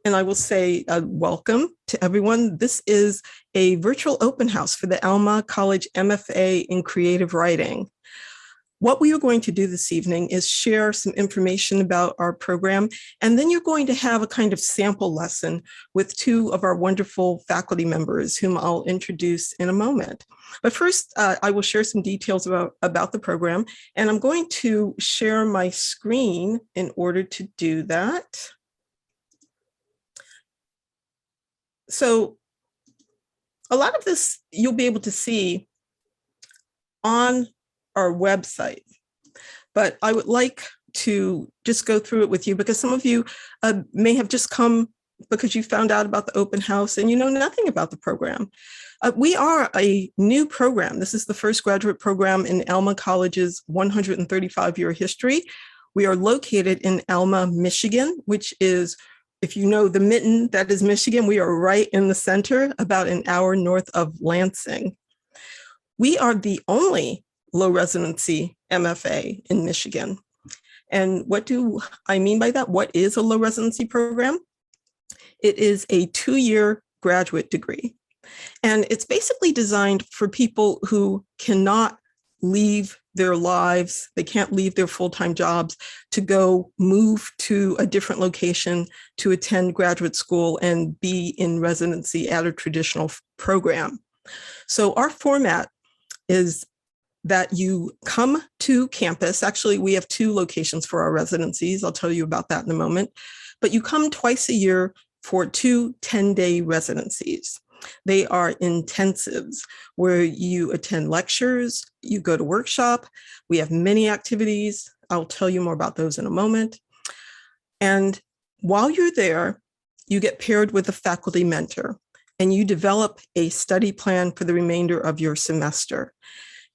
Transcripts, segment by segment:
and I will say welcome to everyone. This is a virtual open house for the Alma College MFA in Creative Writing. What we are going to do this evening is share some information about our program, and then you're going to have a kind of sample lesson with two of our wonderful faculty members whom I'll introduce in a moment. But first, I will share some details about the program, and I'm going to share my screen in order to do that. So a lot of this you'll be able to see on our website, but I would like to just go through it with you because some of you may have just come because you found out about the open house and you know nothing about the program. We are a new program. This is the first graduate program in Alma College's 135-year history. We are located in Alma, Michigan, which is, if you know the mitten, that is Michigan. We are right in the center, about an hour north of Lansing. We are the only low residency MFA in Michigan. And what do I mean by that? What is a low residency program? It is a 2-year graduate degree. And it's basically designed for people who cannot leave their lives, they can't leave their full-time jobs to go move to a different location to attend graduate school and be in residency at a traditional program. So our format is that you come to campus. Actually, we have 2 locations for our residencies. I'll tell you about that in a moment. But you come twice a year for 2 10-day residencies. They are intensives where you attend lectures, you go to workshop. We have many activities. I'll tell you more about those in a moment. And while you're there, you get paired with a faculty mentor and you develop a study plan for the remainder of your semester.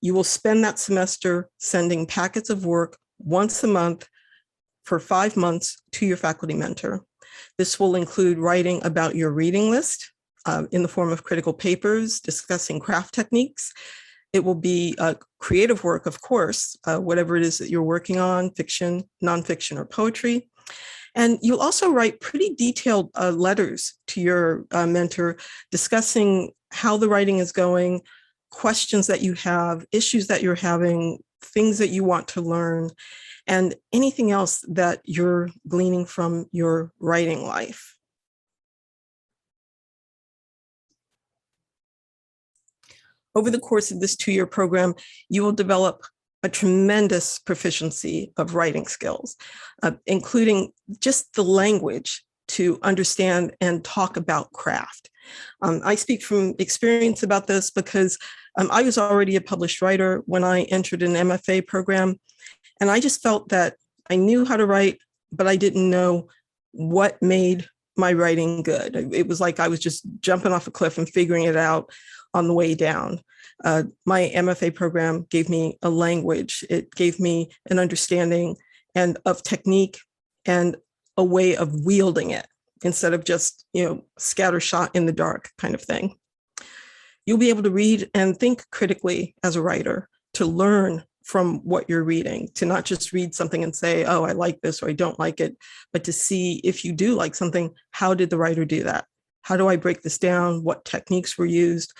You will spend that semester sending packets of work once a month for 5 months to your faculty mentor. This will include writing about your reading list in the form of critical papers, discussing craft techniques. It will be creative work, of course, whatever it is that you're working on, fiction, nonfiction, or poetry. And you'll also write pretty detailed letters to your mentor discussing how the writing is going, questions that you have, issues that you're having, things that you want to learn, and anything else that you're gleaning from your writing life. Over the course of this 2-year program, you will develop a tremendous proficiency of writing skills, including just the language to understand and talk about craft. I speak from experience about this because I was already a published writer when I entered an MFA program, and I just felt that I knew how to write, but I didn't know what made my writing good. It was like I was just jumping off a cliff and figuring it out on the way down. My MFA program gave me a language. It gave me an understanding and of technique and a way of wielding it instead of just, scattershot in the dark kind of thing. You'll be able to read and think critically as a writer, to learn from what you're reading, to not just read something and say, oh, I like this or I don't like it, but to see if you do like something, how did the writer do that? How do I break this down? What techniques were used?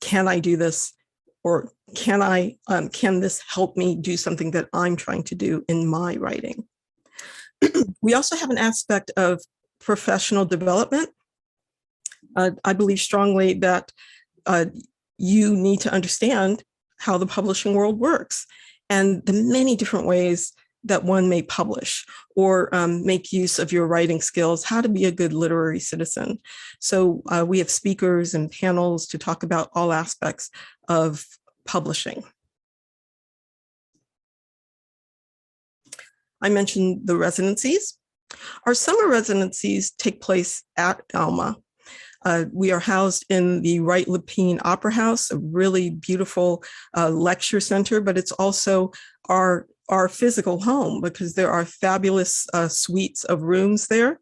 Can I do this? Or can this help me do something that I'm trying to do in my writing? We also have an aspect of professional development. I believe strongly that you need to understand how the publishing world works and the many different ways that one may publish or make use of your writing skills, how to be a good literary citizen. So we have speakers and panels to talk about all aspects of publishing. I mentioned the residencies. Our summer residencies take place at Alma. We are housed in the Wright Lepine Opera House, a really beautiful lecture center, but it's also our physical home because there are fabulous suites of rooms there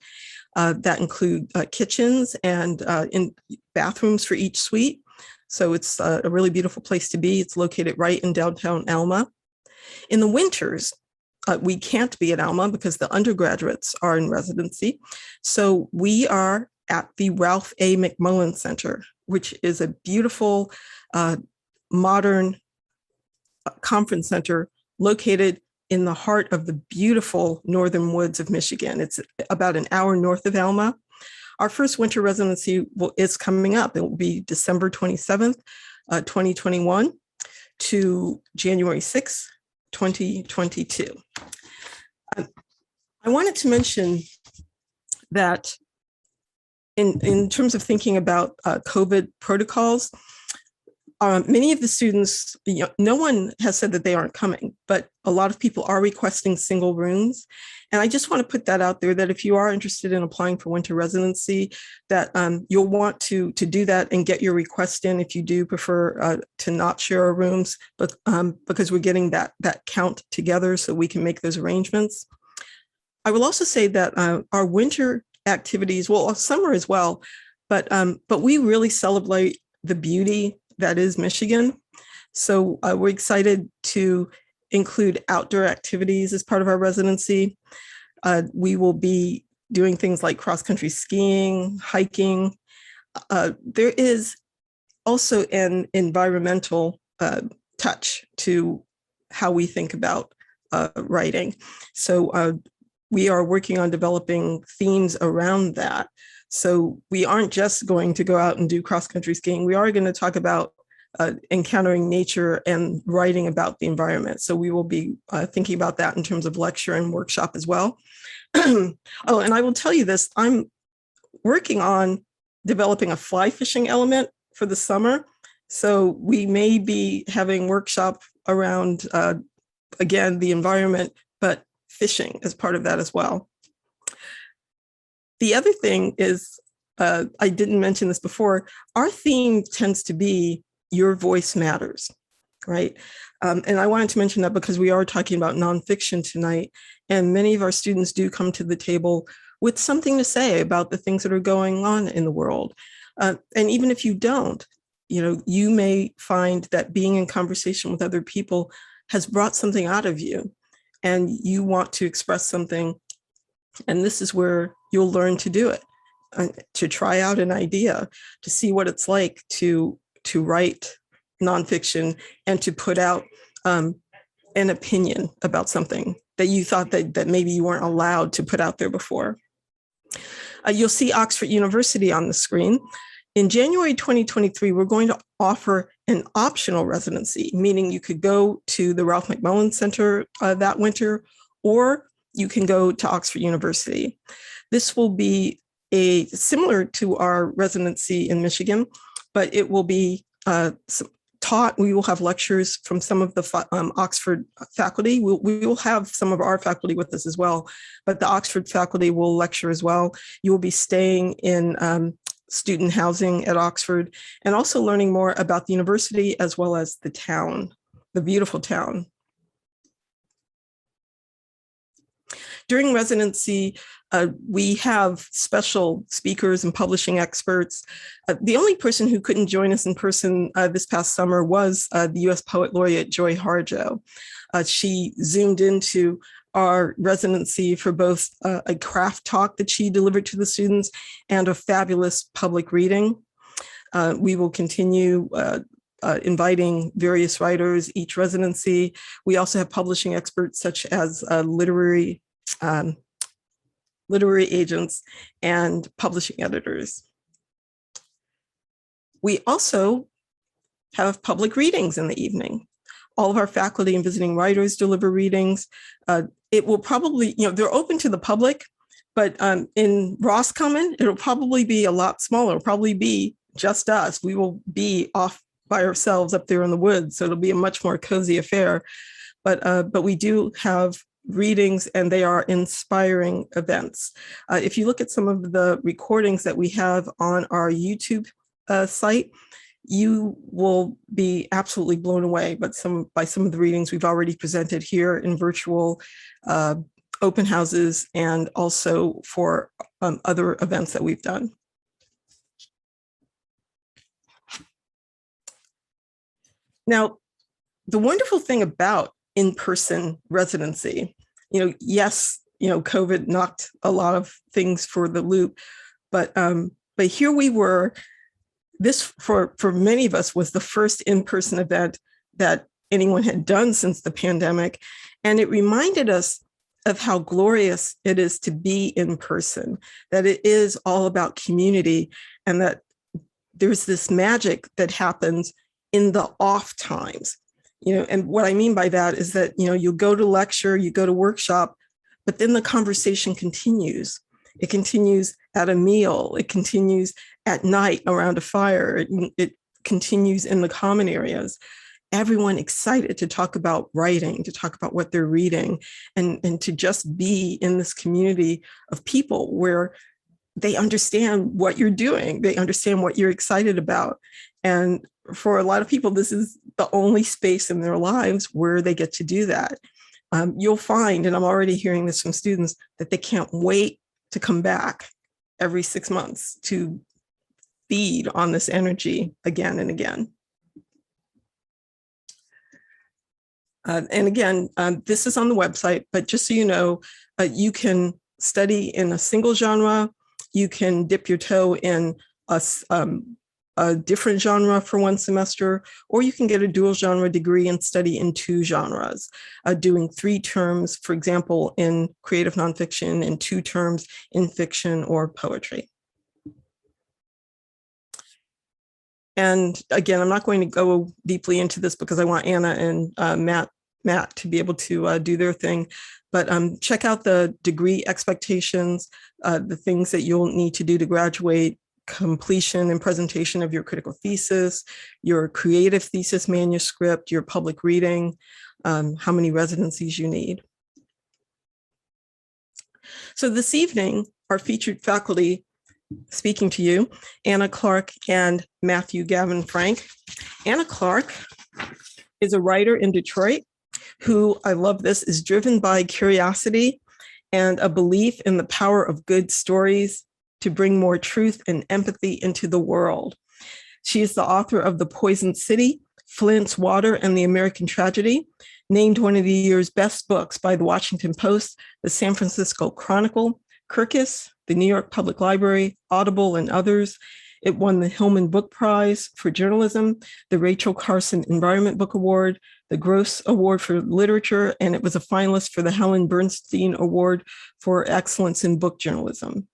that include kitchens and in bathrooms for each suite. So it's a really beautiful place to be. It's located right in downtown Alma. In the winters, we can't be at Alma because the undergraduates are in residency. So we are at the Ralph A. McMullen Center, which is a beautiful, modern conference center located in the heart of the beautiful northern woods of Michigan. It's about an hour north of Alma. Our first winter residency is coming up. It will be December 27th, 2021 to January 6th, 2022. I wanted to mention that in terms of thinking about COVID protocols, many of the students, no one has said that they aren't coming, but a lot of people are requesting single rooms. And I just want to put that out there that if you are interested in applying for winter residency, that you'll want to do that and get your request in if you do prefer to not share our rooms, but because we're getting that count together so we can make those arrangements. I will also say that our winter activities, well, summer as well, but we really celebrate the beauty that is Michigan. So we're excited to include outdoor activities as part of our residency. We will be doing things like cross-country skiing, hiking. There is also an environmental touch to how we think about writing. So we are working on developing themes around that. So we aren't just going to go out and do cross-country skiing. We are going to talk about encountering nature and writing about the environment. So we will be thinking about that in terms of lecture and workshop as well. Oh, and I will tell you this, I'm working on developing a fly fishing element for the summer. So we may be having workshop around, again, the environment, but fishing as part of that as well. The other thing is, I didn't mention this before, our theme tends to be your voice matters, right? And I wanted to mention that because we are talking about nonfiction tonight, and many of our students do come to the table with something to say about the things that are going on in the world. And even if you don't, you may find that being in conversation with other people has brought something out of you, and you want to express something. And this is where you'll learn to do it, to try out an idea, to see what it's like to write nonfiction and to put out an opinion about something that you thought that maybe you weren't allowed to put out there before. You'll see Oxford University on the screen. In January 2023, we're going to offer an optional residency, meaning you could go to the Ralph McMullen Center that winter, or you can go to Oxford University. This will be similar to our residency in Michigan, but it will be taught. We will have lectures from some of the Oxford faculty. We will have some of our faculty with us as well, but the Oxford faculty will lecture as well. You will be staying in student housing at Oxford and also learning more about the university as well as the town, the beautiful town. During residency, we have special speakers and publishing experts. The only person who couldn't join us in person this past summer was the US Poet Laureate Joy Harjo. She zoomed into our residency for both a craft talk that she delivered to the students and a fabulous public reading. We will continue inviting various writers each residency. We also have publishing experts such as literary agents and publishing editors. We also have public readings in the evening. All of our faculty and visiting writers deliver readings. It will probably, they're open to the public, but in Roscommon, it'll probably be a lot smaller. It'll probably be just us. We will be off by ourselves up there in the woods, so it'll be a much more cozy affair. But we do have readings, and they are inspiring events. If you look at some of the recordings that we have on our YouTube site, you will be absolutely blown away by some of the readings we've already presented here in virtual open houses and also for other events that we've done. Now, the wonderful thing about in-person residency, Yes, COVID knocked a lot of things for the loop, but here we were. This for many of us was the first in-person event that anyone had done since the pandemic, and it reminded us of how glorious it is to be in person, that it is all about community, and that there's this magic that happens in the off times. And what I mean by that is that, you go to lecture, you go to workshop, but then the conversation continues. It continues at a meal. It continues at night around a fire. It continues in the common areas. Everyone excited to talk about writing, to talk about what they're reading, and to just be in this community of people where they understand what you're doing. They understand what you're excited about. And for a lot of people, this is the only space in their lives where they get to do that. You'll find, and I'm already hearing this from students, that they can't wait to come back every 6 months to feed on this energy again and again. And again, this is on the website, but just so you know, you can study in a single genre. You can dip your toe in a different genre for one semester, or you can get a dual genre degree and study in 2 genres, doing 3 terms, for example, in creative nonfiction, and 2 terms in fiction or poetry. And again, I'm not going to go deeply into this because I want Anna and Matt to be able to do their thing, but check out the degree expectations, the things that you'll need to do to graduate, completion and presentation of your critical thesis, your creative thesis manuscript, your public reading, how many residencies you need. So this evening, our featured faculty speaking to you, Anna Clark and Matthew Gavin Frank. Anna Clark is a writer in Detroit who, I love this, is driven by curiosity and a belief in the power of good stories to bring more truth and empathy into the world. She is the author of The Poisoned City, Flint's Water, and The American Tragedy, named one of the year's best books by the Washington Post, the San Francisco Chronicle, Kirkus, the New York Public Library, Audible, and others. It won the Hillman Book Prize for Journalism, the Rachel Carson Environment Book Award, the Gross Award for Literature, and it was a finalist for the Helen Bernstein Award for Excellence in Book Journalism.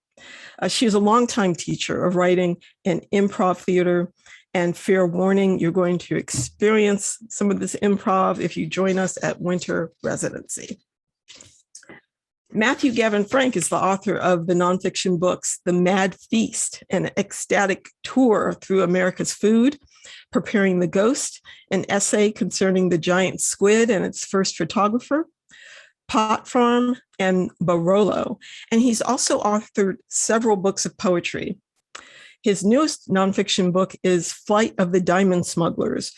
She is a longtime teacher of writing and improv theater, and fair warning, you're going to experience some of this improv if you join us at winter residency. Matthew Gavin Frank is the author of the nonfiction books, The Mad Feast, an ecstatic tour through America's food, Preparing the Ghost, an essay concerning the giant squid and its first photographer, Pot Farm, and Barolo. And he's also authored several books of poetry. His newest nonfiction book is Flight of the Diamond Smugglers,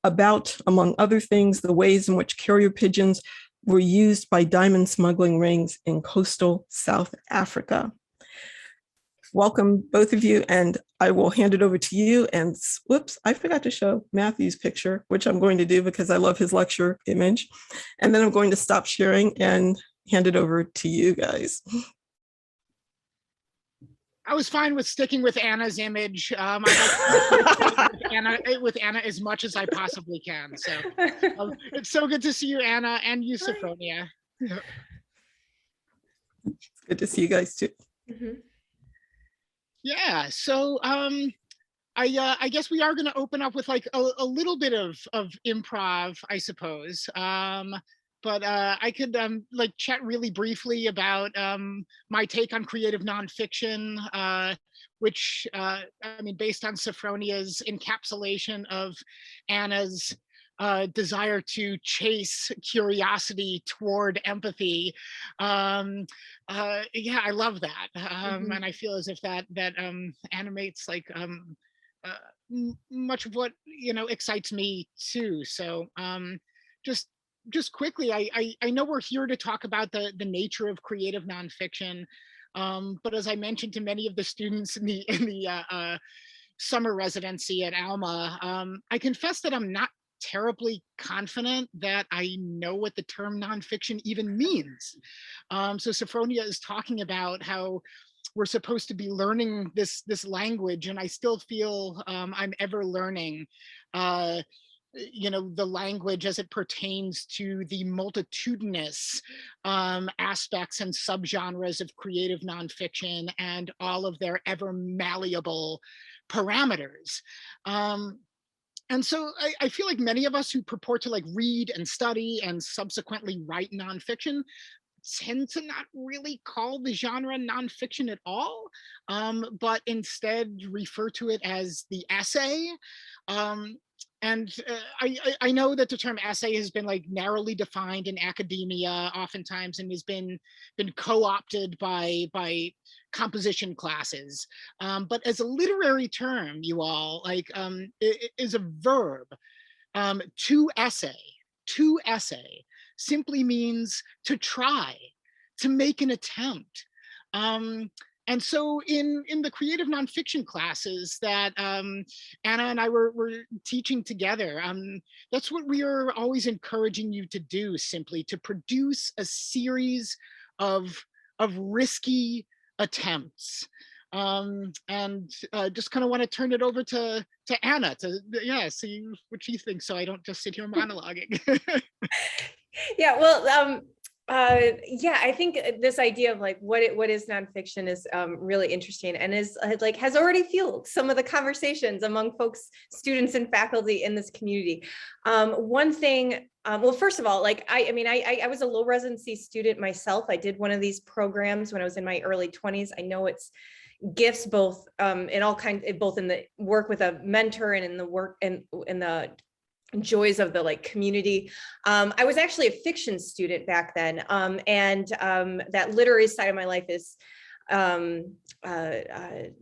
about, among other things, the ways in which carrier pigeons were used by diamond smuggling rings in coastal South Africa. Welcome, both of you, and I will hand it over to you. And whoops, I forgot to show Matthew's picture, which I'm going to do because I love his lecture image. And then I'm going to stop sharing and hand it over to you guys. I was fine with sticking with Anna's image. I like with Anna as much as I possibly can. So it's so good to see you, Anna, and you, Sophfronia. It's good to see you guys too. Mm-hmm. Yeah. So I guess we are going to open up with like a little bit of improv, I suppose. But I could like chat really briefly about my take on creative nonfiction, which I mean, based on Sophfronia's encapsulation of Anna's desire to chase curiosity toward empathy. Yeah, I love that, and I feel as if that animates like much of what excites me too. So just quickly, I know we're here to talk about the nature of creative nonfiction, but as I mentioned to many of the students in the summer residency at Alma, I confess that I'm not terribly confident that I know what the term nonfiction even means. So Sophfronia is talking about how we're supposed to be learning this language, and I still feel I'm ever learning. The language as it pertains to the multitudinous aspects and subgenres of creative nonfiction and all of their ever malleable parameters. And so I feel like many of us who purport to like read and study and subsequently write nonfiction tend to not really call the genre nonfiction at all, but instead refer to it as the essay. And I know that the term essay has been like narrowly defined in academia oftentimes and has been co-opted by composition classes. But as a literary term, you all, like, it is a verb. To essay simply means to try, to make an attempt. And so in the creative nonfiction classes that Anna and I were teaching together, that's what we are always encouraging you to do, simply to produce a series of risky attempts. And just kind of want to turn it over to Anna to see what she thinks, so I don't just sit here monologuing. Yeah, well, yeah, I think this idea of like what is nonfiction is really interesting, and is like has already fueled some of the conversations among folks, students and faculty in this community. One thing, well, first of all, like I was a low residency student myself. I did one of these programs when I was in my early 20s. I know it's gifts both in all kinds, both in the work with a mentor and in the work and in the joys of the like community. I was actually a fiction student back then, and that literary side of my life is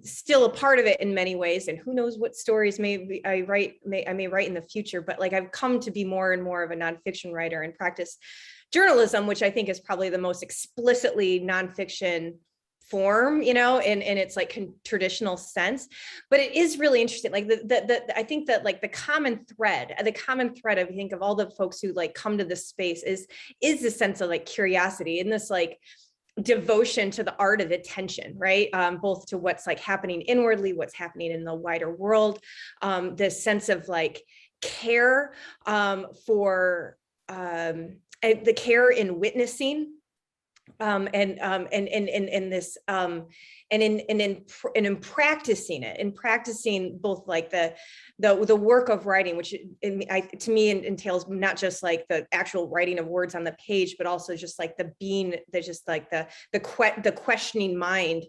still a part of it in many ways, and who knows what stories I may write in the future. But like I've come to be more and more of a nonfiction writer and practice journalism, which I think is probably the most explicitly nonfiction form, in its like traditional sense. But it is really interesting. Like I think that like the common thread I think of all the folks who like come to this space is this sense of like curiosity and this like devotion to the art of attention, right? Both to what's like happening inwardly, what's happening in the wider world, this sense of like care for the care in witnessing, and this and in practicing it, in practicing both like the work of writing, which to me entails not just like the actual writing of words on the page, but also just like the questioning mind,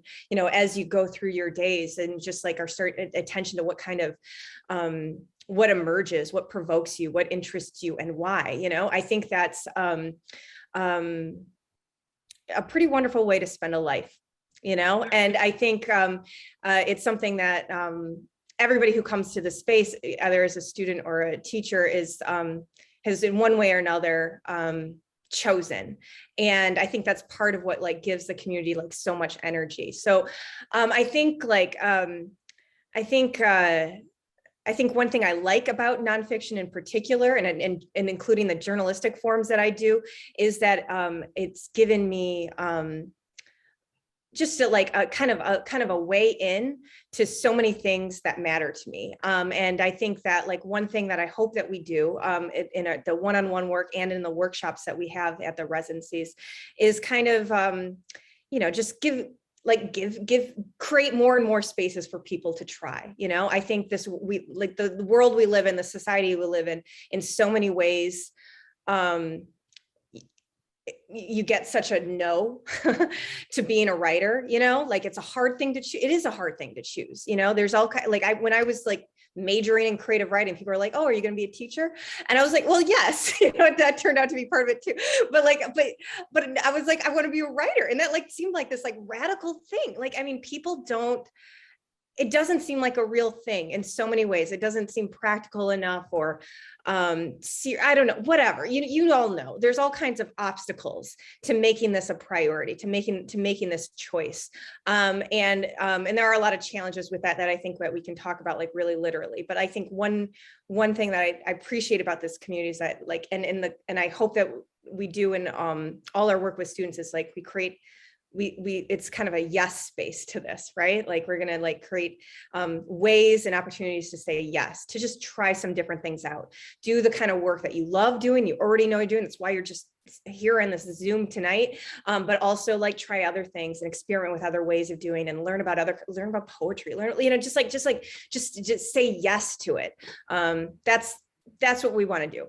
as you go through your days, and just like our attention to what kind of what emerges, what provokes you, what interests you, and why. I think that's a pretty wonderful way to spend a life, and I think it's something that everybody who comes to the space, either as a student or a teacher, has in one way or another chosen. And I think that's part of what like gives the community like so much energy. So I think one thing I like about nonfiction in particular, and including the journalistic forms that I do, is that it's given me just a kind of a way in to so many things that matter to me. And I think that like one thing that I hope that we do in the one-on-one work and in the workshops that we have at the residencies is kind of just create more and more spaces for people to try. I think the world we live in, the society we live in so many ways, you get such a no to being a writer, like it's a hard thing to choose. It is a hard thing to choose. There's all kind, when I was like majoring in creative writing, people were like, oh, are you going to be a teacher? And I was like, well, yes, that turned out to be part of it too. But I was like, I want to be a writer. And that like seemed like this like radical thing. Like, I mean, people don't it doesn't seem like a real thing in so many ways. It doesn't seem practical enough, or I don't know, whatever. You all know there's all kinds of obstacles to making this a priority, to making this choice. And there are a lot of challenges with that I think that we can talk about like really literally. But I think one thing that I appreciate about this community is that like, and I hope that we do in all our work with students is like it's kind of a yes space to this, right? Like we're gonna like create ways and opportunities to say yes, to just try some different things out, do the kind of work that you love doing, you already know you're doing. That's why you're just here in this Zoom tonight, but also like try other things and experiment with other ways of doing and learn about poetry, just say yes to it. That's what we want to do.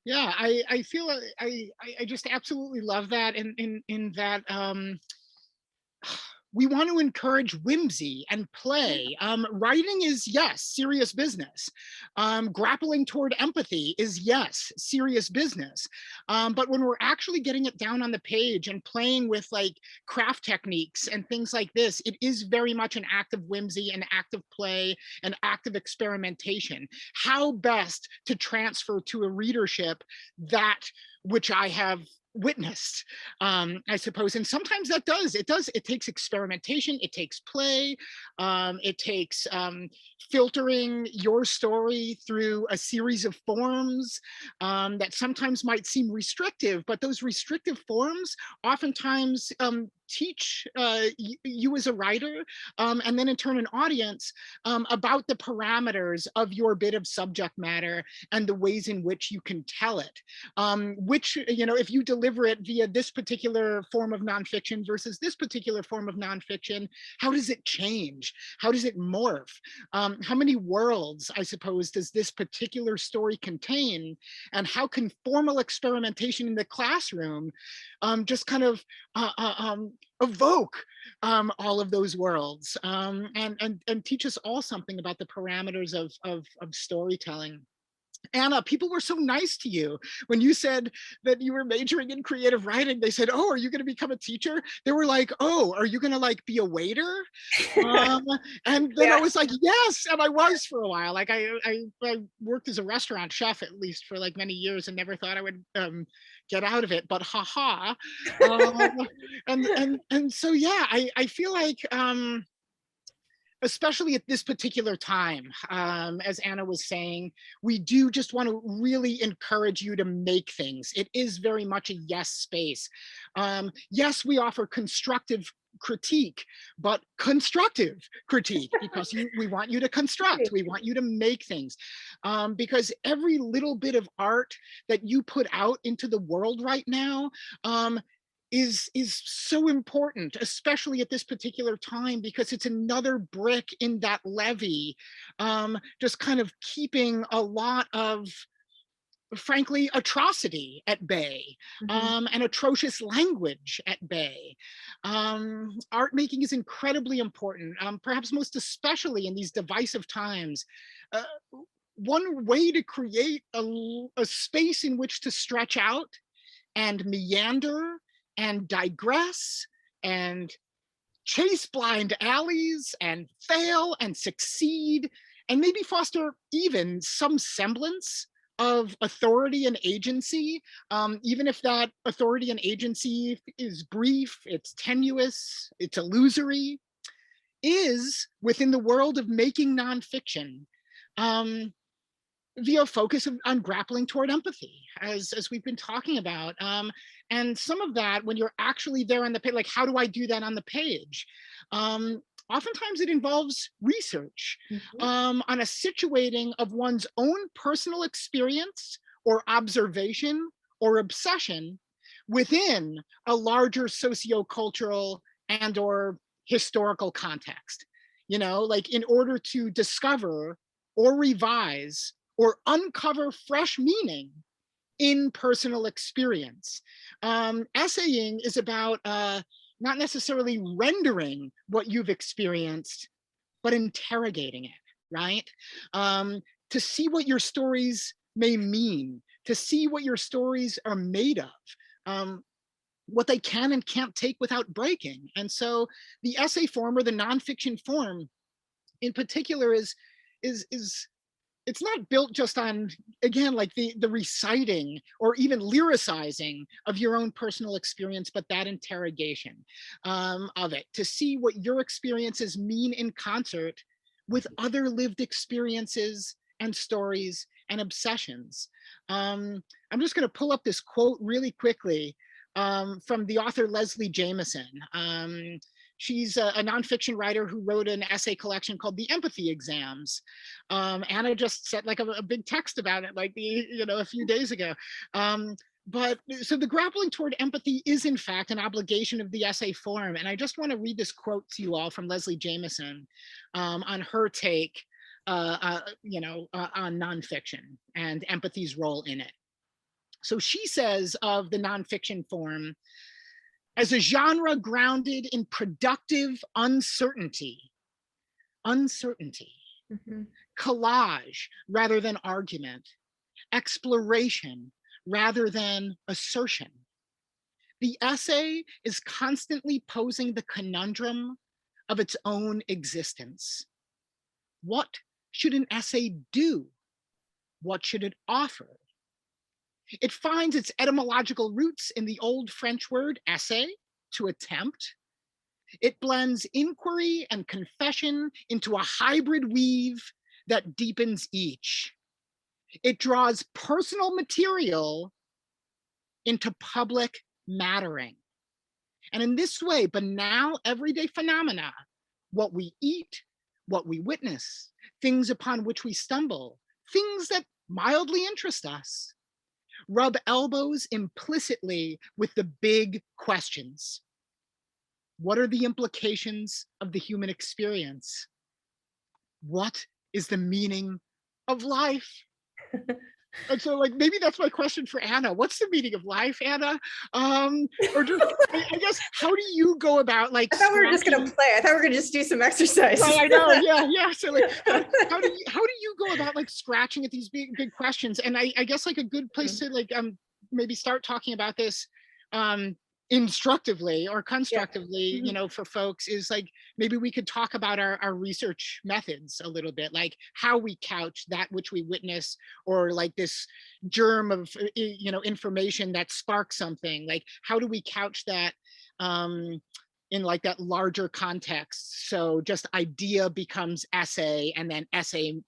Yeah, I feel I just absolutely love that in that we want to encourage whimsy and play. Writing is, yes, serious business. Grappling toward empathy is, yes, serious business. But when we're actually getting it down on the page and playing with like craft techniques and things like this, it is very much an act of whimsy, an act of play, an act of experimentation. How best to transfer to a readership that which I have witnessed, I suppose. And sometimes it takes experimentation, it takes play, it takes filtering your story through a series of forms that sometimes might seem restrictive, but those restrictive forms oftentimes teach you as a writer, and then in turn an audience, about the parameters of your bit of subject matter and the ways in which you can tell it. Which, if you deliver it via this particular form of nonfiction versus this particular form of nonfiction, how does it change? How does it morph? How many worlds, I suppose, does this particular story contain? And how can formal experimentation in the classroom just kind of evoke all of those worlds, and teach us all something about the parameters of storytelling. Anna, people were so nice to you when you said that you were majoring in creative writing. They said, "Oh, are you going to become a teacher?" They were like, "Oh, are you going to like be a waiter?" And then I was like, "Yes," and I was for a while. Like I worked as a restaurant chef at least for like many years and never thought I would get out of it. But haha, and so yeah, I feel like. Especially at this particular time, as Anna was saying, we do just want to really encourage you to make things. It is very much a yes space. Yes, we offer constructive critique, but constructive critique, because we want you to construct, we want you to make things, because every little bit of art that you put out into the world right now, is so important, especially at this particular time, because it's another brick in that levee, just kind of keeping a lot of, frankly, atrocity at bay, and atrocious language at bay. Art making is incredibly important, perhaps most especially in these divisive times. One way to create a space in which to stretch out and meander and digress and chase blind alleys and fail and succeed and maybe foster even some semblance of authority and agency, even if that authority and agency is brief, it's tenuous, it's illusory, is within the world of making nonfiction, via focus on grappling toward empathy, as we've been talking about. And some of that, when you're actually there on the page, like, how do I do that on the page? Oftentimes it involves research, on a situating of one's own personal experience or observation or obsession within a larger sociocultural and or historical context. Like in order to discover or revise or uncover fresh meaning in personal experience. Essaying is about not necessarily rendering what you've experienced, but interrogating it, right? To see what your stories may mean, to see what your stories are made of. what they can and can't take without breaking. And so the essay form, or the nonfiction form in particular, is it's not built just on, again, like the reciting or even lyricizing of your own personal experience, but that interrogation of it, to see what your experiences mean in concert with other lived experiences and stories and obsessions. I'm just going to pull up this quote really quickly from the author Leslie Jameson. She's a nonfiction writer who wrote an essay collection called The Empathy Exams. Anna just sent like a big text about it, like a few days ago. But so the grappling toward empathy is in fact an obligation of the essay form. And I just want to read this quote to you all from Leslie Jameson on her take on nonfiction and empathy's role in it. So she says of the nonfiction form, as a genre grounded in productive uncertainty, Mm-hmm. collage rather than argument, exploration rather than assertion. The essay is constantly posing the conundrum of its own existence. What should an essay do? What should it offer? It finds its etymological roots in the old French word essai, to attempt. It blends inquiry and confession into a hybrid weave that deepens each. It draws personal material into public mattering. And in this way, banal everyday phenomena, what we eat, what we witness, things upon which we stumble, things that mildly interest us, rub elbows implicitly with the big questions. What are the implications of the human experience? What is the meaning of life? And so, like, maybe that's my question for Anna. What's the meaning of life, Anna? Or just, I guess, how do you go about, like, I thought we were just gonna play. I thought we were gonna just do some exercise. Right, I know, yeah. So, like, how do you go about, like, scratching at these big questions? And I guess, like, a good place to, like, maybe start talking about this instructively or constructively, for folks, is like, maybe we could talk about our research methods a little bit, like how we couch that which we witness, or like this germ of information that sparks something. Like, how do we couch that in like that larger context? So just idea becomes essay, and then essay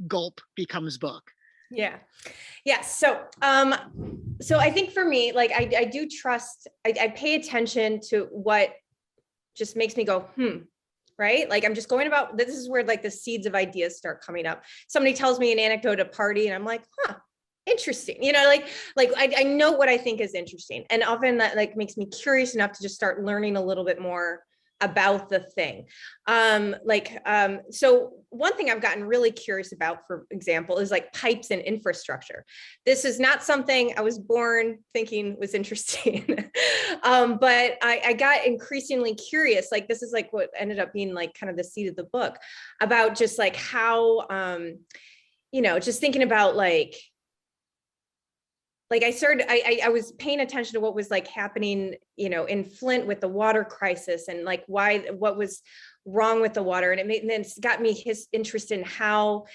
gulp becomes book. Yeah. So I think for me, like, I do trust, I pay attention to what just makes me go, right? Like, I'm just going about, this is where like the seeds of ideas start coming up. Somebody tells me an anecdote at a party and I'm like, interesting. I know what I think is interesting. And often that like makes me curious enough to just start learning a little bit more about the thing. So one thing I've gotten really curious about, for example, is like pipes and infrastructure. This is not something I was born thinking was interesting, but I got increasingly curious. Like, this is like what ended up being like kind of the seed of the book, about just like how, just thinking about I was paying attention to what was like happening, in Flint with the water crisis, and like what was wrong with the water. And then it's got me his interest in how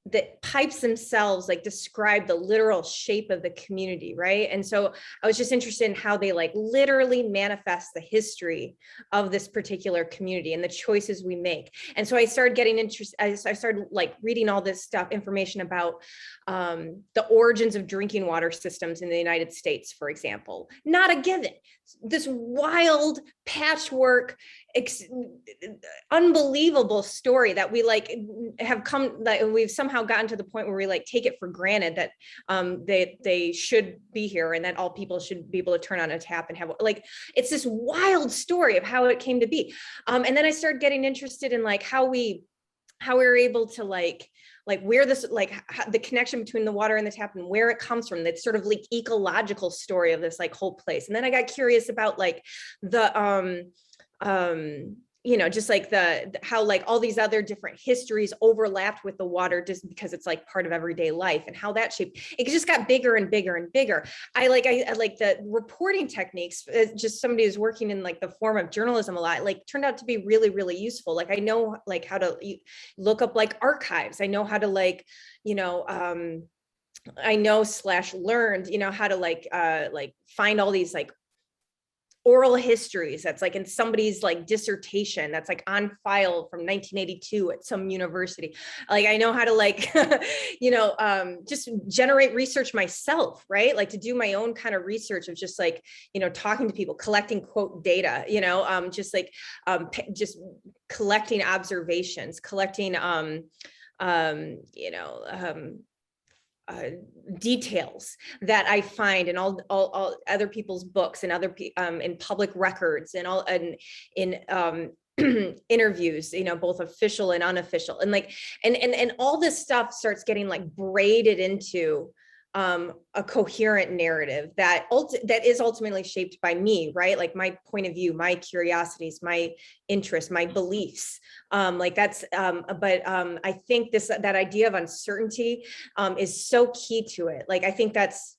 the pipes themselves like describe the literal shape of the community, right? And so I was just interested in how they like literally manifest the history of this particular community and the choices we make. And so I started getting interested. I started like reading all this stuff, information about the origins of drinking water systems in the United States, for example. Not a given. This wild patchwork, unbelievable story that we like have come, that we've somehow gotten to the point where we like take it for granted that they should be here, and that all people should be able to turn on a tap and have, like, it's this wild story of how it came to be. And then I started getting interested in like how we were able to like where this, like the connection between the water and the tap and where it comes from, that sort of like ecological story of this like whole place. And then I got curious about like the you know, just like how like all these other different histories overlapped with the water just because it's like part of everyday life, and how that shaped, it just got bigger and bigger and bigger. I like the reporting techniques. Just somebody who's working in like the form of journalism a lot, like turned out to be really, really useful. Like I know like how to look up like archives. I know how to like, you know, I know / learned, you know, how to like find all these like oral histories that's like in somebody's like dissertation that's like on file from 1982 at some university. Like I know how to like you know, just generate research myself, right? Like to do my own kind of research of just like, you know, talking to people, collecting quote data, you know, just like just collecting observations, collecting you know, details that I find in all other people's books and other in public records and all and in interviews, you know, both official and unofficial, and like and all this stuff starts getting like braided into a coherent narrative that is ultimately shaped by me, right? Like my point of view, my curiosities, my interests, my beliefs. Like that's, but I think that idea of uncertainty is so key to it. Like I think that's,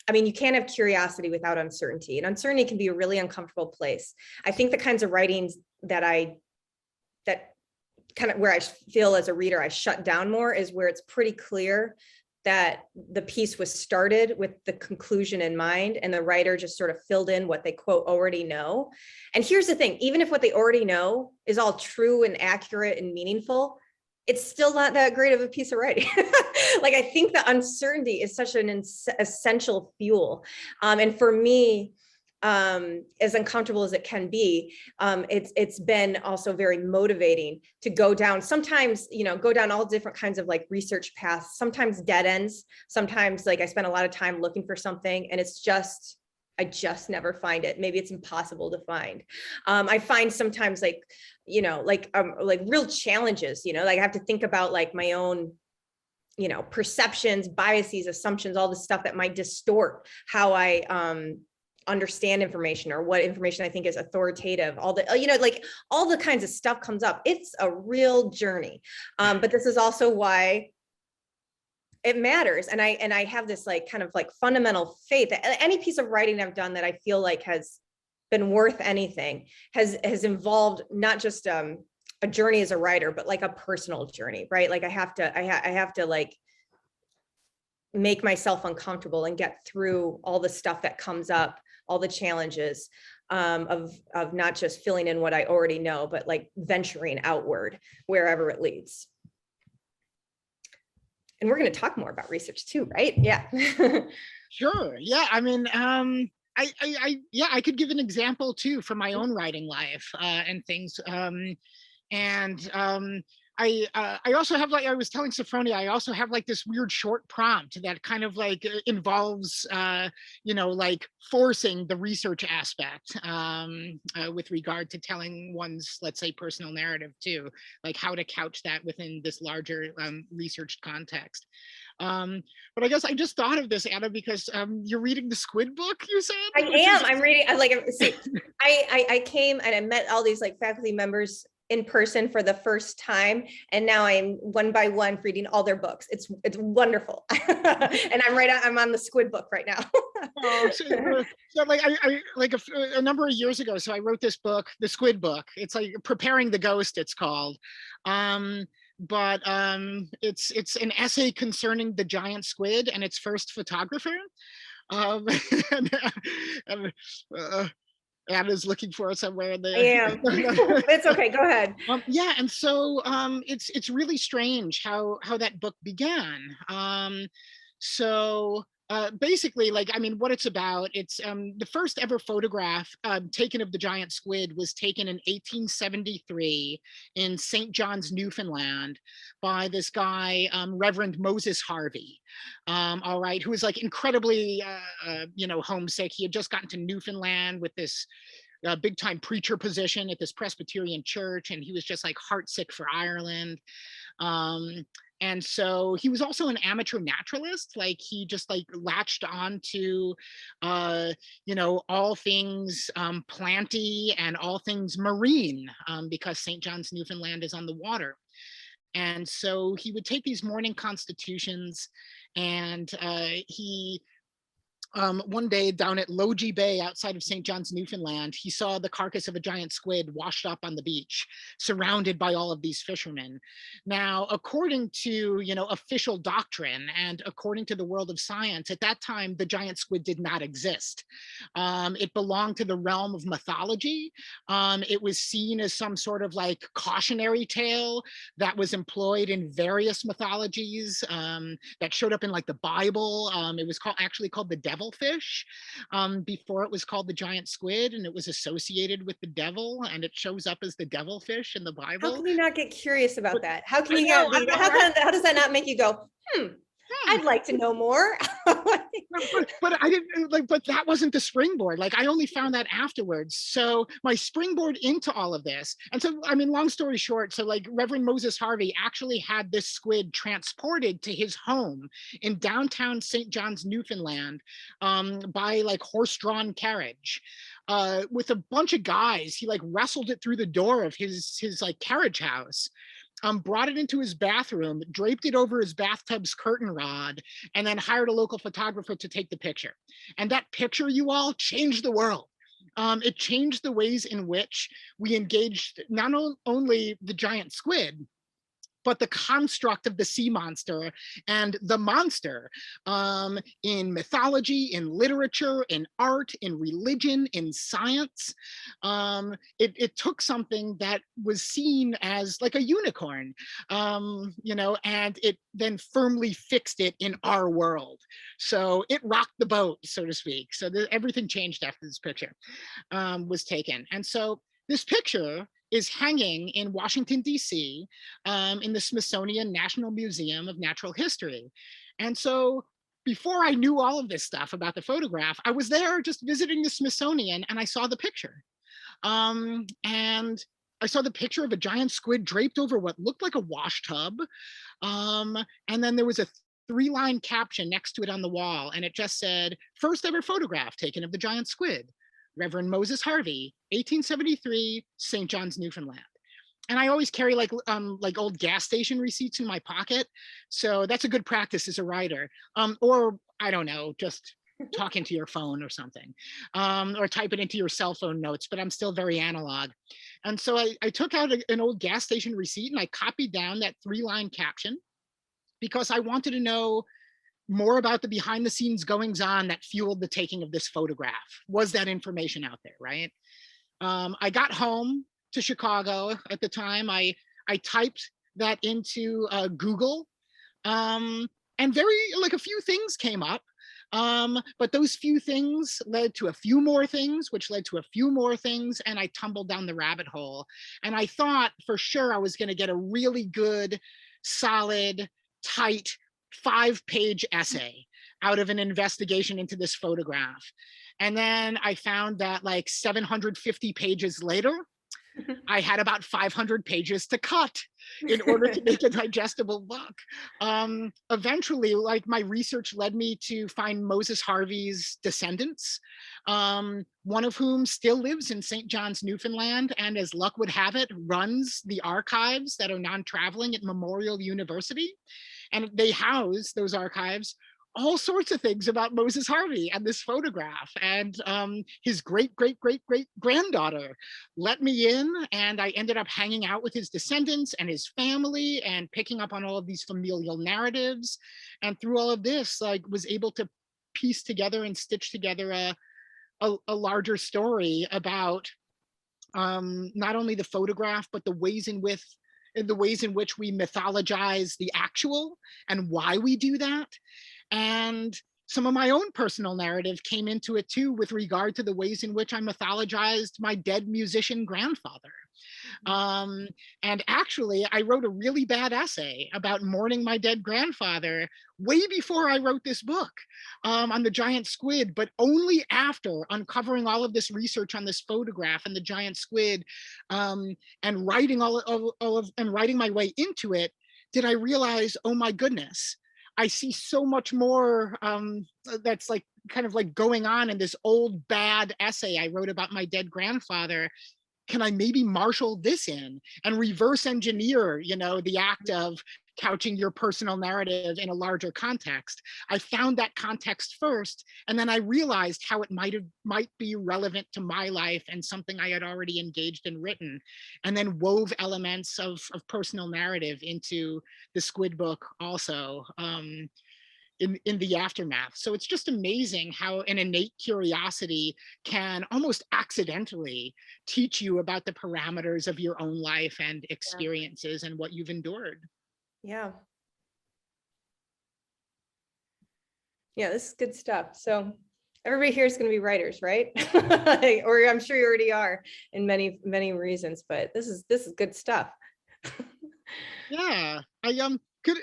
I mean, you can't have curiosity without uncertainty, and uncertainty can be a really uncomfortable place. I think the kinds of writings that kind of where I feel as a reader I shut down more is where it's pretty clear that the piece was started with the conclusion in mind, and the writer just sort of filled in what they quote already know. And here's the thing, even if what they already know is all true and accurate and meaningful, it's still not that great of a piece of writing. Like I think the uncertainty is such an essential fuel. And for me, as uncomfortable as it can be, it's been also very motivating to go down, sometimes, you know, go down all different kinds of like research paths, sometimes dead ends, sometimes like I spend a lot of time looking for something and it's just, I just never find it. Maybe it's impossible to find. I find sometimes like, you know, like real challenges, you know, like I have to think about like my own, you know, perceptions, biases, assumptions, all the stuff that might distort how I, understand information or what information I think is authoritative, all the, you know, like all the kinds of stuff comes up. It's a real journey. But this is also why it matters. And I have this like kind of like fundamental faith that any piece of writing I've done that I feel like has been worth anything has involved not just a journey as a writer, but like a personal journey, right? Like I have to like make myself uncomfortable and get through all the stuff that comes up, all the challenges of not just filling in what I already know, but like venturing outward wherever it leads. And we're going to talk more about research too, right? Yeah. Sure. Yeah. I mean, I could give an example too from my own writing life and things. I also have, like I was telling Sophfronia, I also have like this weird short prompt that kind of like involves, you know, like forcing the research aspect with regard to telling one's, let's say, personal narrative too, like how to couch that within this larger researched context. But I guess I just thought of this, Anna, because you're reading the Squid book, you said? I am. I'm reading. I came and I met all these like faculty members in person for the first time, and now I'm one by one reading all their books. It's wonderful. And I'm on the Squid book right now. Oh, so like I like a number of years ago, so I wrote this book, the Squid book. It's like Preparing the Ghost, it's called. But it's an essay concerning the giant squid and its first photographer. And, Anna's looking for it somewhere in there. I am. It's okay. Go ahead. Yeah, and so it's really strange how that book began. So basically, like, I mean, what it's about, it's the first ever photograph taken of the giant squid was taken in 1873 in St. John's, Newfoundland, by this guy, Reverend Moses Harvey, all right, who was like incredibly, you know, homesick. He had just gotten to Newfoundland with this big time preacher position at this Presbyterian church, and he was just like heartsick for Ireland. And so he was also an amateur naturalist. Like he just like latched on to, all things planty and all things marine, because St. John's, Newfoundland is on the water. And so he would take these morning constitutions, and he one day down at Logie Bay outside of St. John's, Newfoundland, he saw the carcass of a giant squid washed up on the beach, surrounded by all of these fishermen. Now, according to, official doctrine and according to the world of science, at that time, the giant squid did not exist. It belonged to the realm of mythology. It was seen as some sort of like cautionary tale that was employed in various mythologies, that showed up in like the Bible. It was actually called the devilfish, before it was called the giant squid, and it was associated with the devil, and it shows up as the devilfish in the How Bible. can you not get curious about that? How can I you know, not be, I know, how does that not make you go, I'd like to know more? but I didn't like, but that wasn't the springboard. Like I only found that afterwards. So my springboard into all of this. And so, I mean, long story short, so like Reverend Moses Harvey actually had this squid transported to his home in downtown St. John's, Newfoundland, by like horse-drawn carriage. With a bunch of guys, he like wrestled it through the door of his like carriage house. Brought it into his bathroom, draped it over his bathtub's curtain rod, and then hired a local photographer to take the picture. And that picture, you all, changed the world. It changed the ways in which we engaged not only the giant squid, but the construct of the sea monster and the monster, in mythology, in literature, in art, in religion, in science. It took something that was seen as like a unicorn, and it then firmly fixed it in our world. So it rocked the boat, so to speak. So everything changed after this picture was taken. And so this picture is hanging in Washington, D.C., in the Smithsonian National Museum of Natural History. And so before I knew all of this stuff about the photograph, I was there just visiting the Smithsonian, and I saw the picture. And I saw the picture of a giant squid draped over what looked like a wash tub. And then there was a 3-line caption next to it on the wall, and it just said, "First ever photograph taken of the giant squid. Reverend Moses Harvey, 1873, St. John's, Newfoundland." And I always carry like old gas station receipts in my pocket. So that's a good practice as a writer. Or I don't know, just talking to your phone or something, or type it into your cell phone notes, but I'm still very analog. And so I took out an old gas station receipt and I copied down that 3-line caption because I wanted to know more about the behind the scenes goings on that fueled the taking of this photograph. Was that information out there, right? I got home to Chicago at the time. I typed that into Google, and a few things came up. But those few things led to a few more things, which led to a few more things, and I tumbled down the rabbit hole. And I thought for sure I was going to get a really good, solid, tight 5-page essay out of an investigation into this photograph. And then I found that like 750 pages later, I had about 500 pages to cut in order to make a digestible book. Eventually, like my research led me to find Moses Harvey's descendants, one of whom still lives in St. John's, Newfoundland, and as luck would have it, runs the archives that are non-traveling at Memorial University. And they house, those archives, all sorts of things about Moses Harvey and this photograph. And his great-great-great-great-granddaughter let me in, and I ended up hanging out with his descendants and his family and picking up on all of these familial narratives. And through all of this, like, was able to piece together and stitch together a larger story about not only the photograph, but the ways in which we mythologize the actual and why we do that. And some of my own personal narrative came into it too, with regard to the ways in which I mythologized my dead musician grandfather. And actually, I wrote a really bad essay about mourning my dead grandfather way before I wrote this book, on the giant squid, but only after uncovering all of this research on this photograph and the giant squid, and writing writing my way into it, did I realize, oh my goodness, I see so much more that's like kind of like going on in this old bad essay I wrote about my dead grandfather. Can I maybe marshal this in and reverse engineer, the act of couching your personal narrative in a larger context? I found that context first, and then I realized how it might be relevant to my life and something I had already engaged and written, and then wove elements of personal narrative into the Squid book also. In the aftermath. So it's just amazing how an innate curiosity can almost accidentally teach you about the parameters of your own life and experiences and what you've endured. Yeah. Yeah, this is good stuff. So everybody here is going to be writers, right? Or I'm sure you already are in many, many reasons, but this is good stuff. Yeah, I could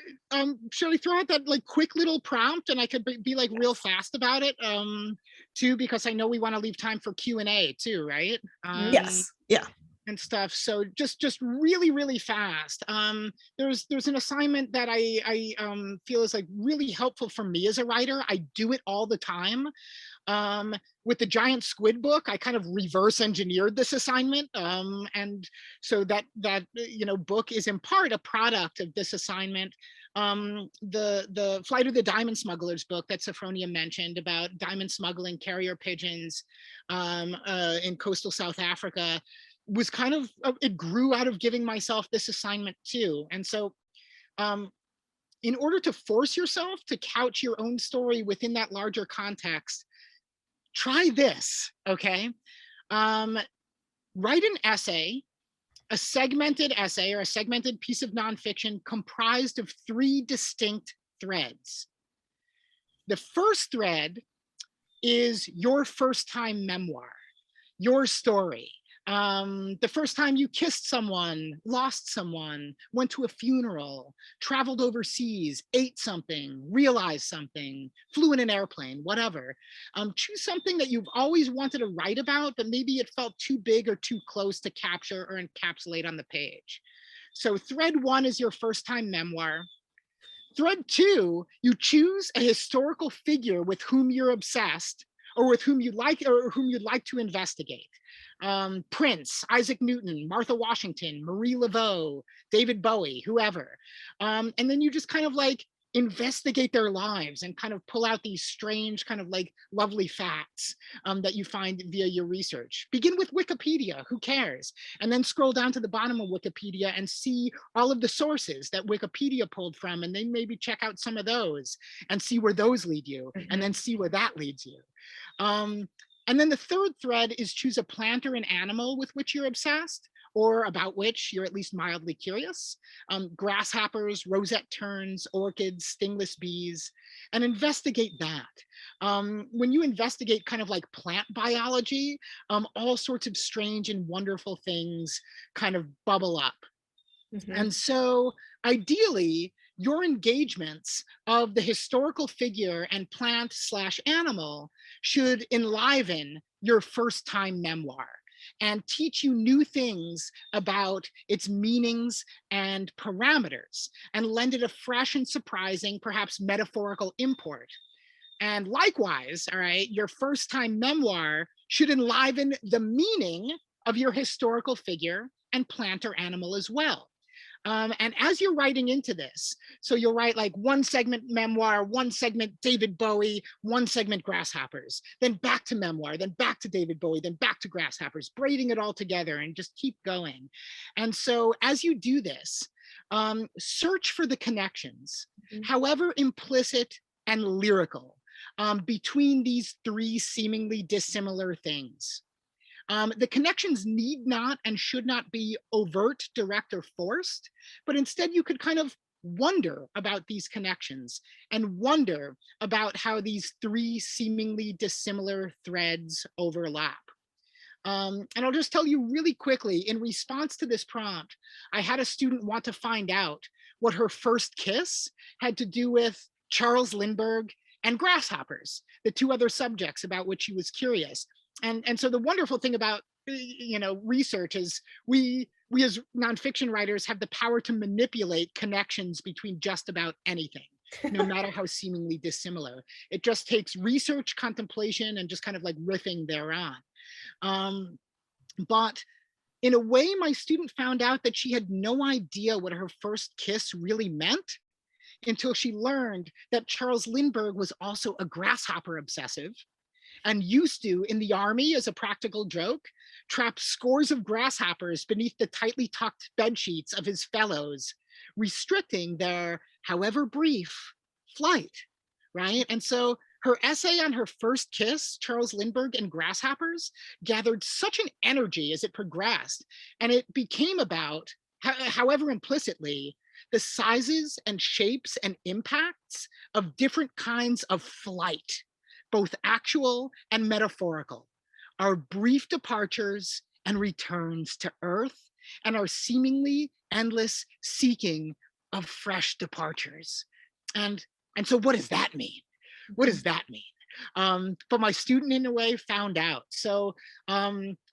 should I throw out that like quick little prompt, and I could be like real fast about it too, because I know we want to leave time for Q&A too, right? Yes, yeah. And stuff. So just really fast. There's an assignment that I feel is like really helpful for me as a writer. I do it all the time. With the giant squid book, I kind of reverse engineered this assignment. And so that book is in part a product of this assignment. The Flight of the Diamond Smugglers book that Sophfronia mentioned about diamond smuggling carrier pigeons in coastal South Africa was kind of, it grew out of giving myself this assignment too. And so in order to force yourself to couch your own story within that larger context, try this, okay? Write an essay, a segmented essay or a segmented piece of nonfiction comprised of 3 distinct threads. The first thread is your first time memoir, your story. The first time you kissed someone, lost someone, went to a funeral, traveled overseas, ate something, realized something, flew in an airplane, whatever. Choose something that you've always wanted to write about, but maybe it felt too big or too close to capture or encapsulate on the page. So thread 1 is your first time memoir. Thread 2, you choose a historical figure with whom you're obsessed, or with whom you'd like to investigate. Prince, Isaac Newton, Martha Washington, Marie Laveau, David Bowie, whoever. And then you just kind of like investigate their lives and kind of pull out these strange kind of like lovely facts that you find via your research. Begin with Wikipedia, who cares? And then scroll down to the bottom of Wikipedia and see all of the sources that Wikipedia pulled from, and then maybe check out some of those and see where those lead you, and then see where that leads you. And then the third thread is choose a plant or an animal with which you're obsessed, or about which you're at least mildly curious. Grasshoppers, rosette terns, orchids, stingless bees, and investigate that. When you investigate kind of like plant biology, all sorts of strange and wonderful things kind of bubble up. And so ideally, your engagements of the historical figure and plant/animal should enliven your first time memoir and teach you new things about its meanings and parameters, and lend it a fresh and surprising, perhaps metaphorical import. And likewise, all right, your first time memoir should enliven the meaning of your historical figure and plant or animal as well. And as you're writing into this, so you'll write like 1 segment memoir, 1 segment David Bowie, 1 segment grasshoppers, then back to memoir, then back to David Bowie, then back to grasshoppers, braiding it all together and just keep going. And so as you do this, search for the connections, however implicit and lyrical, between these 3 seemingly dissimilar things. The connections need not and should not be overt, direct, or forced, but instead you could kind of wonder about these connections and wonder about how these 3 seemingly dissimilar threads overlap. And I'll just tell you really quickly, in response to this prompt, I had a student want to find out what her first kiss had to do with Charles Lindbergh and grasshoppers, the 2 other subjects about which she was curious. And so the wonderful thing about research is we we as nonfiction writers have the power to manipulate connections between just about anything, no matter how seemingly dissimilar. It just takes research, contemplation, and just kind of like riffing thereon. But in a way, my student found out that she had no idea what her first kiss really meant until she learned that Charles Lindbergh was also a grasshopper obsessive and used to, in the army as a practical joke, trap scores of grasshoppers beneath the tightly tucked bed sheets of his fellows, restricting their, however brief, flight, right? And so her essay on her first kiss, Charles Lindbergh and grasshoppers, gathered such an energy as it progressed, and it became about, however implicitly, the sizes and shapes and impacts of different kinds of flight, both actual and metaphorical, our brief departures and returns to Earth, and our seemingly endless seeking of fresh departures. And so what does that mean? What does that mean? But my student, in a way, found out. So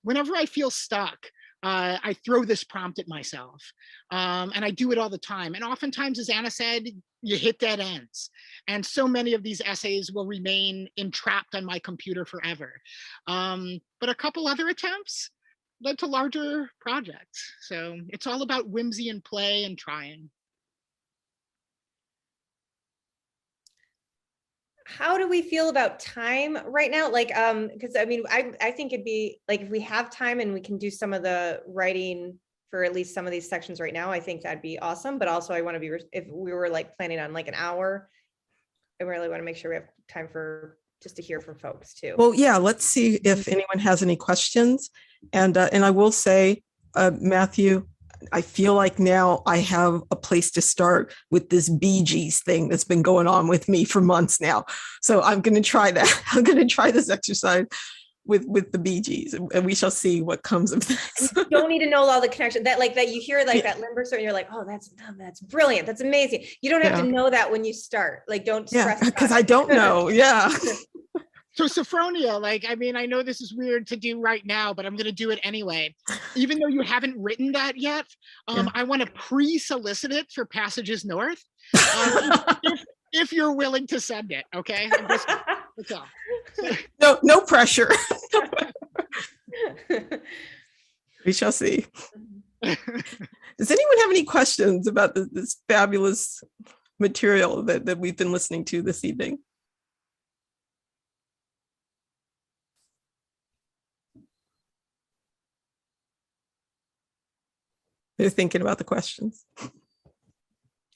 whenever I feel stuck, I throw this prompt at myself, and I do it all the time. And oftentimes, as Anna said, you hit dead ends. And so many of these essays will remain entrapped on my computer forever. But a couple other attempts led to larger projects. So it's all about whimsy and play and trying. How do we feel about time right now? Like, because I mean, I think it'd be like if we have time and we can do some of the writing for at least some of these sections right now, I think that'd be awesome. But also I want to be, if we were like planning on like an hour, I really want to make sure we have time for just to hear from folks too. Well, yeah, let's see if anyone has any questions. And I will say, Matthew, I feel like now I have a place to start with this Bee Gees thing that's been going on with me for months now. So I'm going to try that. I'm going to try this exercise with the Bee Gees, and we shall see what comes of this. You don't need to know all the connection that like that you hear like that Lindbergh story and you're like, oh, that's brilliant. That's amazing. You don't have to know that when you start. Like, don't stress. Because I don't know. Yeah. So Sophfronia, like, I mean, I know this is weird to do right now, but I'm going to do it anyway. Even though you haven't written that yet, I want to pre-solicit it for Passages North, if you're willing to send it, okay? That's all. No pressure. We shall see. Does anyone have any questions about this fabulous material that we've been listening to this evening? They're thinking about the questions.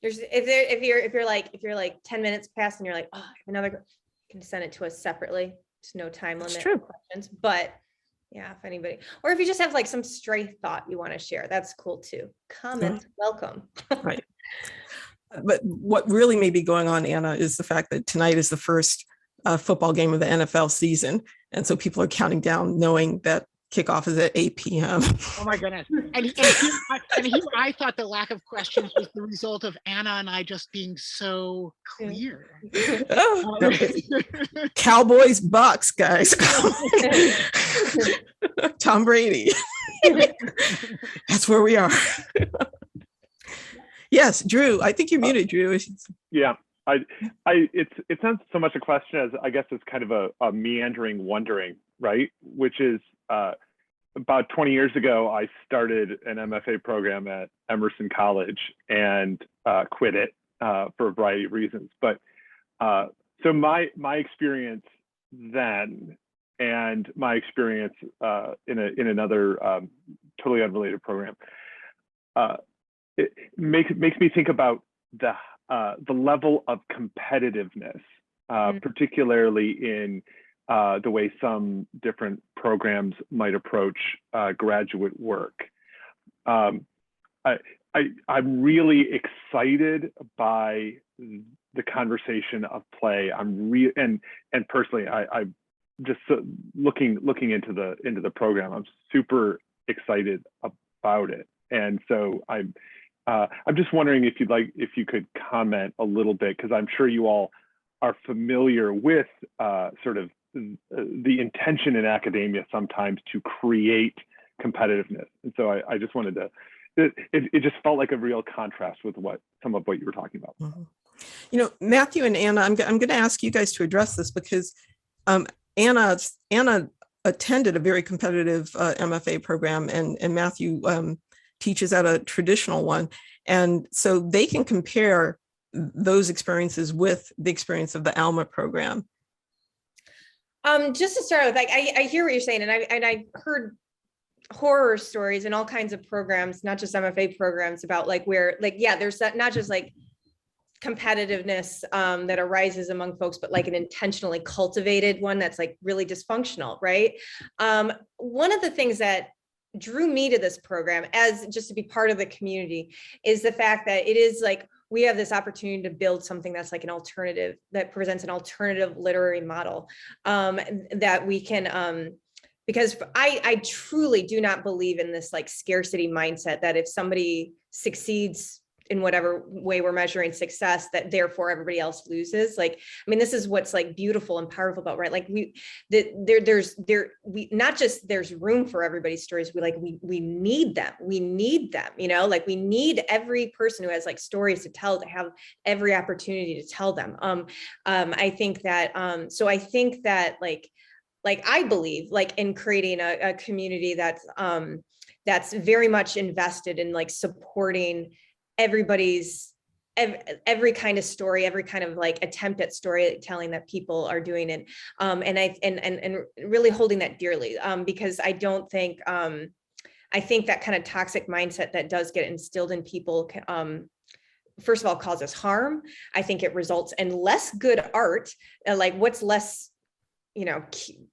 If you're like 10 minutes past and you're like, oh, I have another, you can send it to us separately. There's no time limit for questions, but yeah, if anybody, or if you just have like some stray thought you want to share, that's cool too. Comments, welcome. Right. But what really may be going on, Anna, is the fact that tonight is the first football game of the NFL season. And so people are counting down knowing that kickoff is at 8 p.m. Oh my goodness. And here I thought the lack of questions was the result of Anna and I just being so clear. Oh, no, Cowboys, Bucks, guys. Tom Brady. That's where we are. Yes, Drew, I think you're muted, Drew. Yeah. It's not so much a question as I guess it's kind of a meandering wondering, right? Which is about 20 years ago, I started an MFA program at Emerson College and quit it for a variety of reasons. But so my experience then and my experience in another totally unrelated program, it makes me think about the level of competitiveness, particularly in the way some different programs might approach graduate work. I'm really excited by the conversation of play. And personally, I'm just looking into the program. I'm super excited about it, and so I'm just wondering if you could comment a little bit, because I'm sure you all are familiar with sort of the intention in academia sometimes to create competitiveness. And so I just wanted to it just felt like a real contrast with some of what you were talking about. Mhm. You know, Matthew and Anna, I'm going to ask you guys to address this because Anna attended a very competitive MFA program, and Matthew teaches at a traditional one. And so they can compare those experiences with the experience of the Alma program. Just to start with, like, I hear what you're saying, and I heard horror stories and all kinds of programs, not just MFA programs, about like where, like, yeah, there's that, not just like competitiveness that arises among folks, but like an intentionally cultivated one that's like really dysfunctional, right? One of the things that drew me to this program, as just to be part of the community, is the fact that it is like, we have this opportunity to build something that's like an alternative, that presents an alternative literary model that we can, because I truly do not believe in this like scarcity mindset that if somebody succeeds in whatever way we're measuring success, that therefore everybody else loses. Like, I mean, this is what's like beautiful and powerful about, right? Like not just there's room for everybody's stories. We need them. We need them, you know, like we need every person who has like stories to tell to have every opportunity to tell them. I think that, so I think that like I believe like in creating a community that's very much invested in like supporting everybody's every kind of story, every kind of like attempt at storytelling that people are doing, and really holding that dearly, because I don't think I think that kind of toxic mindset that does get instilled in people first of all causes harm. I think it results in less good art, like what's less, you know,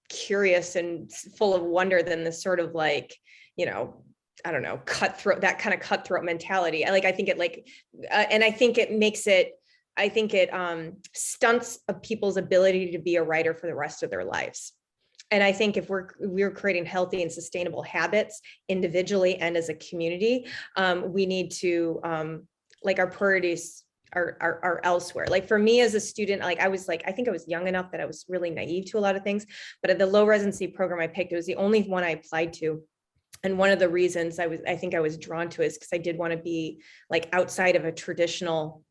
curious and full of wonder than this sort of like, you know, I don't know, cutthroat, that kind of cutthroat mentality. I think it like, and I think it makes it, I think it stunts people's ability to be a writer for the rest of their lives. And I think if we're creating healthy and sustainable habits individually and as a community, we need to, like our priorities are elsewhere. Like for me as a student, like I think I was young enough that I was really naive to a lot of things, but at the low residency program I picked, it was the only one I applied to. And one of the reasons I think I was drawn to is because I did want to be like outside of a traditional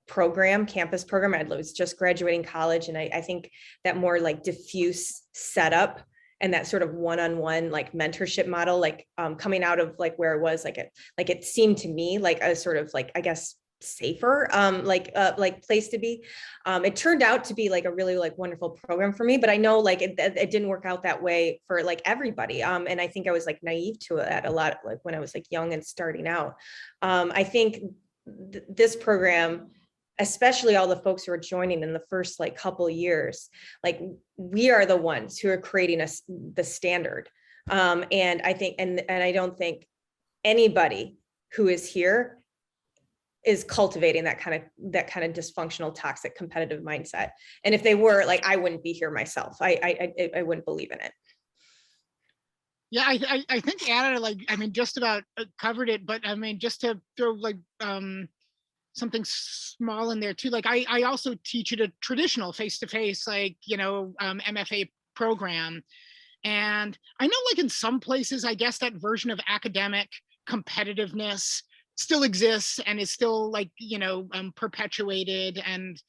program, campus program. I was just graduating college. And I think that more like diffuse setup and that sort of one-on-one like mentorship model, like coming out of like where it was like it seemed to me like a sort of like, I guess, safer like place to be. It turned out to be like a really like wonderful program for me, but I know like it didn't work out that way for like everybody. And I think I was like naive to it a lot, like when I was like young and starting out. I think this program, especially all the folks who are joining in the first like couple years, like we are the ones who are creating the standard. And I think, and I don't think anybody who is here is cultivating that kind of dysfunctional, toxic, competitive mindset. And if they were, like, I wouldn't be here myself. I wouldn't believe in it. Yeah, I think Anna, like, I mean, just about covered it, but I mean, just to throw like something small in there too. Like I also teach at a traditional face-to-face, like, you know, MFA program. And I know like in some places, I guess that version of academic competitiveness still exists and is still like, you know, perpetuated. And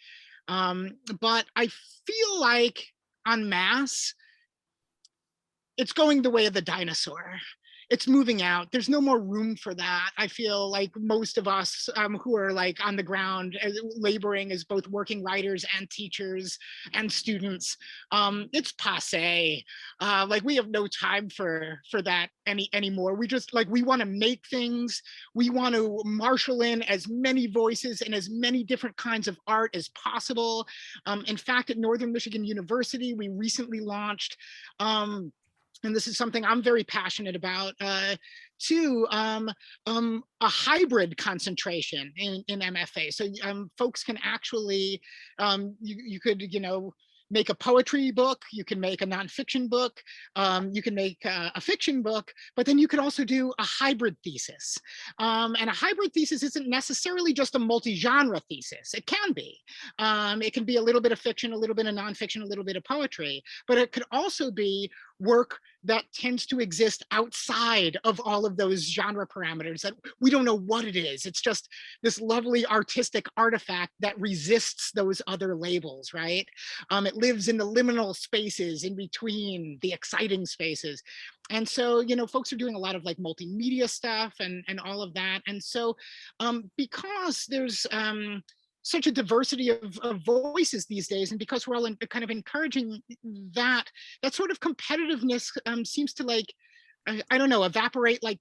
but I feel like en masse, it's going the way of the dinosaur. It's moving out. There's no more room for that. I feel like most of us who are like on the ground laboring as both working writers and teachers and students, it's passé. Like we have no time for that anymore. We just like, we want to make things. We want to marshal in as many voices and as many different kinds of art as possible. In fact, at Northern Michigan University, we recently launched and this is something I'm very passionate about, too, a hybrid concentration in MFA. So folks can actually, you could, you know, make a poetry book, you can make a nonfiction book, you can make a fiction book, but then you could also do a hybrid thesis. And a hybrid thesis isn't necessarily just a multi-genre thesis. It can be. It can be a little bit of fiction, a little bit of nonfiction, a little bit of poetry, but it could also be work that tends to exist outside of all of those genre parameters that we don't know what it is. It's just this lovely artistic artifact that resists those other labels, right? It lives in the liminal spaces in between the exciting spaces. And so, you know, folks are doing a lot of like multimedia stuff and all of that. And so because there's such a diversity of voices these days, and because we're all kind of encouraging that sort of competitiveness seems to like, I don't know, evaporate like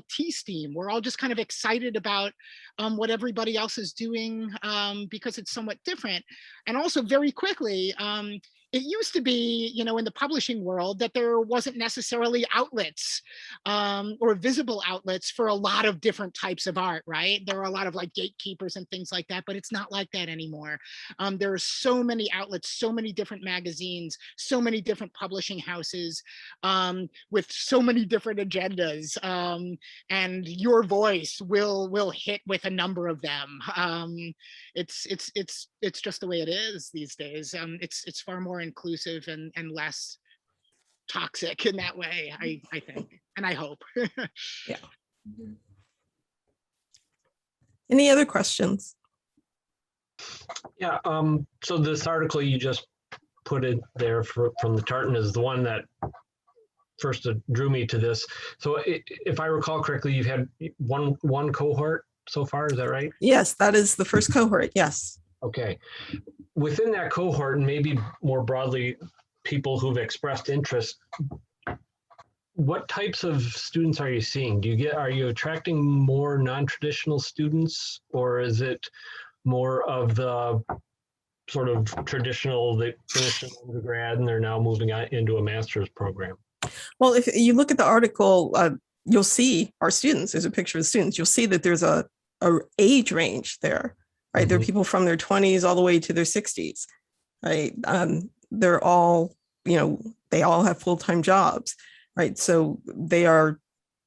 tea steam. We're all just kind of excited about what everybody else is doing because it's somewhat different. And also very quickly, it used to be, you know, in the publishing world that there wasn't necessarily outlets or visible outlets for a lot of different types of art, right? There are a lot of like gatekeepers and things like that, but it's not like that anymore. There are so many outlets, so many different magazines, so many different publishing houses with so many different agendas, and your voice will hit with a number of them. It's just the way it is these days. It's far more inclusive and less toxic in that way, I think, and I hope. Yeah. Any other questions? Yeah, so this article you just put it there from the Tartan is the one that first drew me to this. So if I recall correctly, you've had one cohort so far, is that right? Yes, that is the first cohort, yes. Okay. Within that cohort, and maybe more broadly, people who've expressed interest, what types of students are you seeing? Are you attracting more non-traditional students, or is it more of the sort of traditional, they finished an undergrad and they're now moving on into a master's program? Well, if you look at the article, you'll see our students. There's a picture of the students. You'll see that there's a age range there, right? Mm-hmm. There are people from their 20s all the way to their 60s, right? They're all, you know, they all have full-time jobs, right? So they are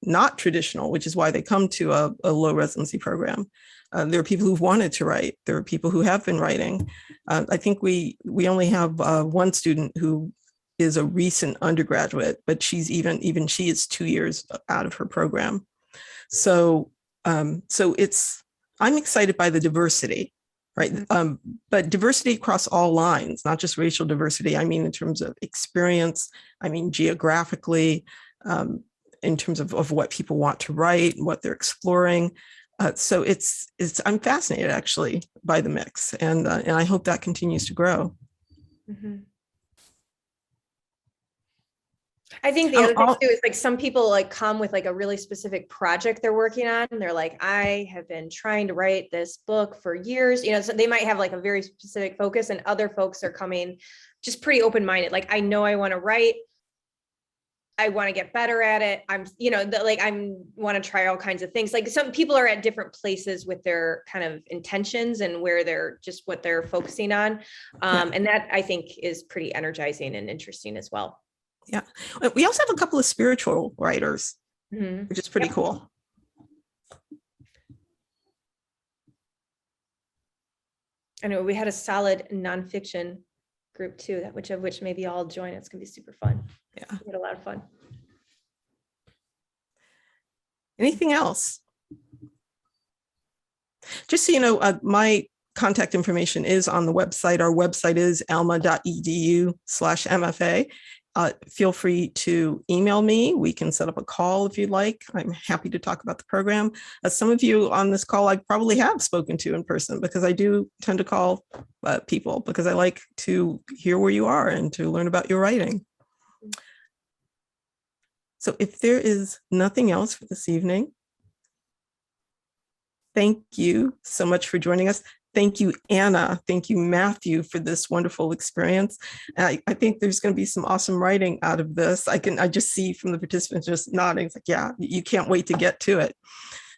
not traditional, which is why they come to a low residency program. There are people who've wanted to write. There are people who have been writing. I think we only have one student who is a recent undergraduate, but she's even she is 2 years out of her program. So I'm excited by the diversity, right? But diversity across all lines, not just racial diversity. I mean, in terms of experience, I mean, geographically, in terms of what people want to write, what they're exploring. So I'm fascinated actually by the mix, and I hope that continues to grow. Mm-hmm. I think the other thing too is like some people like come with like a really specific project they're working on, and they're like, I have been trying to write this book for years, you know, so they might have like a very specific focus, and other folks are coming just pretty open-minded. Like, I know I want to write, I want to get better at it. I'm, you know, want to try all kinds of things. Like some people are at different places with their kind of intentions and where they're just what they're focusing on. And that I think is pretty energizing and interesting as well. Yeah. We also have a couple of spiritual writers, mm-hmm. which is pretty cool. I know we had a solid nonfiction group too, which maybe I'll join. It's gonna be super fun. Yeah, we had a lot of fun. Anything else? Just so you know, my contact information is on the website. Our website is alma.edu/MFA. Feel free to email me. We can set up a call if you'd like. I'm happy to talk about the program. Some of you on this call I probably have spoken to in person, because I do tend to call people because I like to hear where you are and to learn about your writing. So if there is nothing else for this evening, thank you so much for joining us. Thank you, Anna. Thank you, Matthew, for this wonderful experience. I think there's going to be some awesome writing out of this. I just see from the participants just nodding. It's like, yeah, you can't wait to get to it.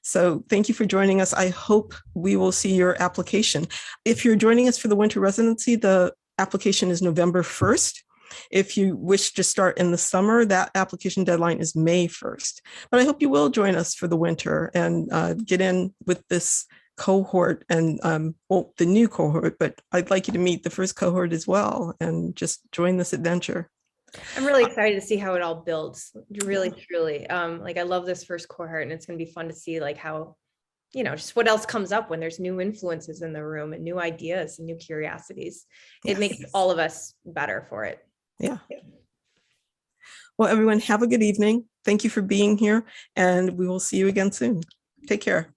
So thank you for joining us. I hope we will see your application. If you're joining us for the winter residency, the application is November 1st. If you wish to start in the summer, that application deadline is May 1st. But I hope you will join us for the winter and get in with this cohort and the new cohort, but I'd like you to meet the first cohort as well and just join this adventure. I'm really excited to see how it all builds. Really, truly. Like I love this first cohort, and it's going to be fun to see like how, just what else comes up when there's new influences in the room and new ideas and new curiosities. It makes all of us better for it. Yeah. Well, everyone, have a good evening. Thank you for being here, and we will see you again soon. Take care.